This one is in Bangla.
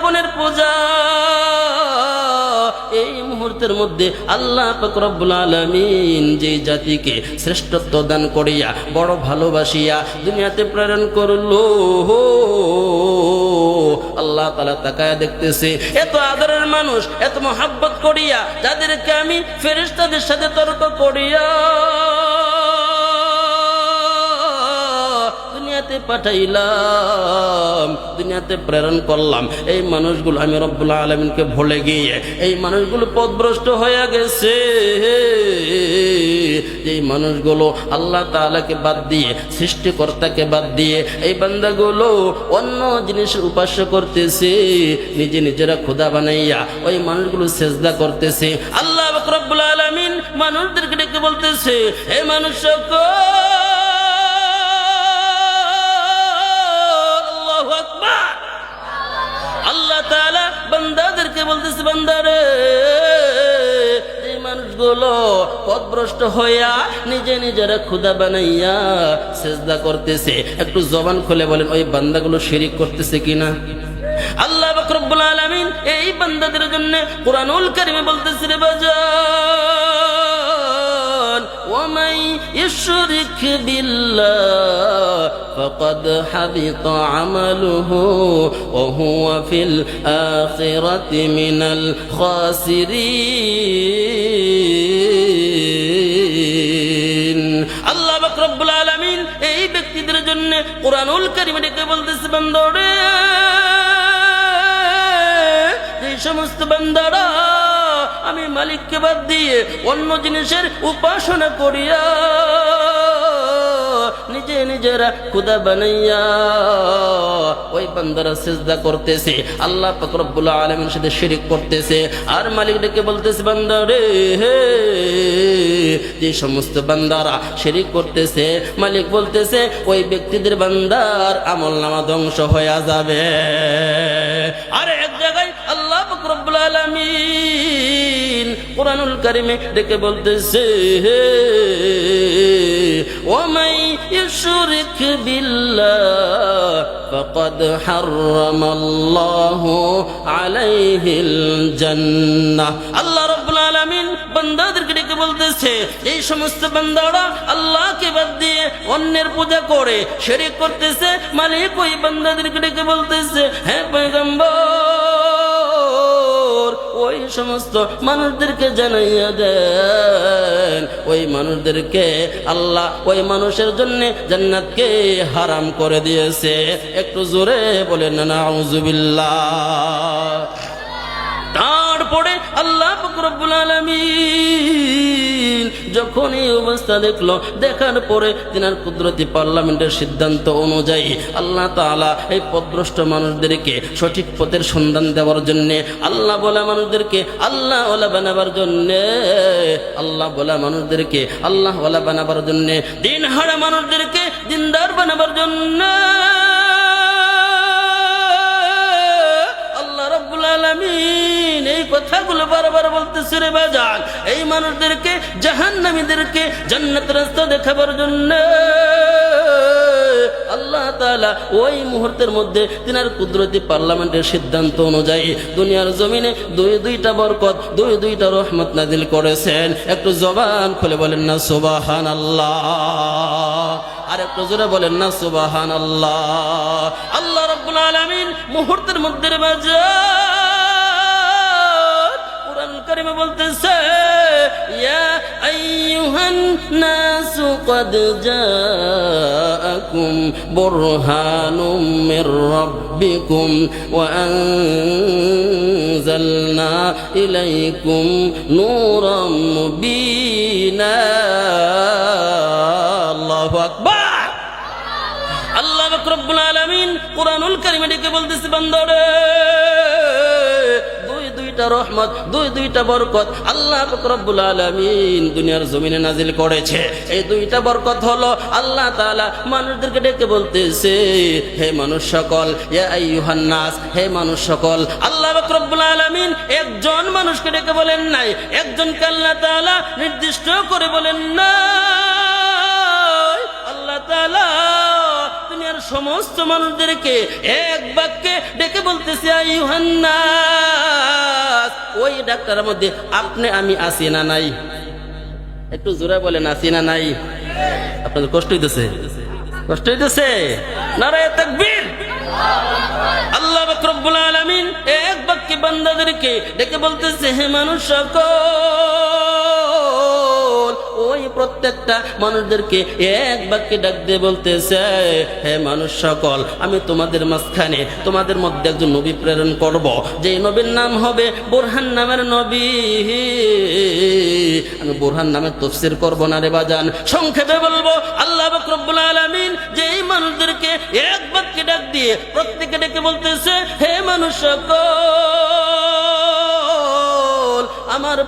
বোনের পূজা। এই মুহূর্তের মধ্যে আল্লাহ পাক রব্বুল আলামিন যে জাতিকে শ্রেষ্ঠত্ব দান করিয়া বড় ভালোবাসিয়া দুনিয়াতে প্রেরণ করলো, আল্লাহ তাআলা তাকায়া দেখতেছে এত আদরের মানুষ, এত মহব্বত করিয়া যাদেরকে আমি ফেরেশতাদের সাথে তর্ক করিয়া দুনিয়াতে পাঠাইলাম, দুনিয়াতে প্রেরণ করলাম, এই মানুষগুলো আমি রব্বুল আলামিনকে ভুলে গিয়ে এই মানুষগুলো পথভ্রষ্ট হয়ে গেছে। এই মানুষগুলো আল্লাহ তাআলাকে বাদ দিয়ে, সৃষ্টিকর্তাকে বাদ দিয়ে এই বান্দাগুলো অন্য জিনিসের উপাস্য করতেছে, নিজে নিজেরা খোদা বানাইয়া ওই মানুষগুলো সেজদা করতেছে। আল্লাহ রব্বুল আলামিন মানুষদেরকে ডেকে বলতেছে, হে মানুষ আল্লাহ তাআলা বান্দাদেরকে বলতেছে, বান্দারে এই মানুষগুলো পথভ্রষ্ট হইয়া নিজে নিজেরা খোদা বানাইয়া সেজদা করতেছে, একটু জবান খুলে বলেন ওই বান্দাগুলো শিরিক করতেছে কিনা? আল্লাহ পাক রব্বুল আলামিন এই বান্দাদের জন্য কুরআনুল কারীমে বলতেছে, রে বাজান ওয়ামাই ইশরিক বিল্লাহ ফাকাদ হাবিতা আমালুহু ওয়া হুয়া ফিল আখিরাতি মিনাল খাসিরিন। আল্লাহ পাক রব্বুল আলামিন এই ব্যক্তিদের জন্য কুরআনুল কারীমে ডেকে বলতেছে, বান্দারে এই সমস্ত বান্দারা আমি মালিককে বাদ দিয়ে অন্য জিনিসের উপাসনা করিয়া নিজে নিজেরা খোদা বানাইয়া ওই বান্দারা সিজদা করতেছে, আল্লাহ পাক রব্বুল আলামিনের সাথে শিরিক করতেছে। আর মালিক ডেকে বলতেছে, বান্দারে যে সমস্ত বান্দারা শিরিক করতেছে, মালিক বলতেছে ওই ব্যক্তিদের বান্দার আমলনামা ধ্বংস হয়ে যাবে। আর এক জায়গায় আল্লাহ পাক রব্বুল আলামিন কুরআনুল কারীমে ডেকে বলতেছে, ওয়ামাই ইশরিক বিল্লাহ ফাকাদ হারামাল্লাহু আলাইহিল জান্নাহ। আল্লাহ রাব্বুল আলামিন বান্দাদেরকে ডেকে বলতেছে, এই সমস্ত বান্দারা আল্লাহকে বাদ দিয়ে অন্যের পূজা করে শিরক করতেছে, মালিক ওই বান্দাদেরকে ডেকে বলতেছে, হে পয়গম্বর ওই সমস্ত মানুষদেরকে জানাইয়া দেন ওই মানুষদেরকে আল্লাহ ওই মানুষের জন্য জান্নাতকে হারাম করে দিয়েছে। একটু জোরে বলেন নাউজুবিল্লাহ। তারপরে আল্লাহ পাক রব্বুল আলামিন যখন এই অবস্থা দেখলো, দেখার পরে তিনার কুদরতি পার্লামেন্টের সিদ্ধান্ত অনুযায়ী আল্লাহ তাআলা এই পথভ্রষ্ট মানুষদেরকে সঠিক পথের সন্ধান দেওয়ার জন্য, আল্লাহ বলা মানুষদেরকে আল্লাহ ওয়ালা বানাবার জন্য, আল্লাহ বলা মানুষদেরকে আল্লাহ ওয়ালা বানাবার জন্য, দিন হারা মানুষদেরকে দিনদার বানাবার জন্য আল্লাহ রাব্বুল আলামিন এই কথাগুলো বারবার বলতেছে, রে বাজান এই মানুষদেরকে জাহান্নামীদেরকে জান্নাতের রাস্তা দেখাবার জন্য আল্লাহ তাআলা ওই মুহূর্তের মধ্যে তিনার কুদরতি পার্লামেন্টের সিদ্ধান্ত অনুযায়ী দুনিয়ার জমিনে দুইটা বরকত, দুইটা রহমত নাজিল করেছেন। একটু জবান খুলে বলেন না সুবহানাল্লাহ, আর একটু জোরে বলেন না সুবহানাল্লাহ। আল্লাহ রাব্বুল আলামিন মুহূর্তের মধ্যে কুরআন কারীমে বলতেছে, ইয়া আইয়ুহান নাসু ক্বাদ জাআকুম বুরহানুম মির রাব্বিকুম ওয়া আনজালনা ইলাইকুম নূরাম মুবিনা। আল্লাহু আকবার। আল্লাহ পাক রব্বুল আলামিন কুরআনুল কারীমে ডেকে বলতেছে, বান্দারে দুইটা রহমত, দুইটা বরকত আল্লাহ পাক রব্বুল আলামিন দুনিয়ার জমিনে নাজিল করেছে। এই দুইটা বরকত হলো আল্লাহ তাআলা মানুষদেরকে ডেকে বলতেছে, হে মানুষ সকল, ইয়া আইয়ুহান নাস, হে মানুষ সকল। আল্লাহ পাক রব্বুল আলামিন একজন মানুষকে ডেকে বলেন নাই, একজনকে আল্লাহ তাআলা নির্দিষ্ট করে বলেন নাই। আল্লাহ তাআলা দুনিয়ার সমস্ত মানুষদেরকে এক বাক্যে ডেকে বলতেছে আইয়ুহান নাস। ওই ডাক্তারের মধ্যে আপনি আমি আছি না নাই? একটু জোরে বলেন, আছি না নাই? আপনাদের কষ্ট হইতেছে? কষ্ট হইতেছে? নারায়ে তাকবীর। আল্লাহ পাক রব্বুল আলামিন এক বাক্যে বান্দাদেরকে ডেকে বলতেছে, হে মানুষ সকল, ওই প্রত্যেকটা মানুষদেরকে এক বাক্যে ডাক দিয়ে বলতেছে, হে মানুষ সকল, আমি তোমাদের মাঝখানে তোমাদের মধ্যে একজন নবী প্রেরণ করব, যে নবীর নাম হবে বুরহান নামের নবী। আমি বুরহান নামের তাফসীর করব না রে বাজান, সংক্ষেপে বলবো, আল্লাহ পাক রব্বুল আলামিন যে এই মানুষদেরকে এক বাক্যে ডাক দিয়ে প্রত্যেকে ডেকে বলতেছে, হে মানুষ সকল, আমার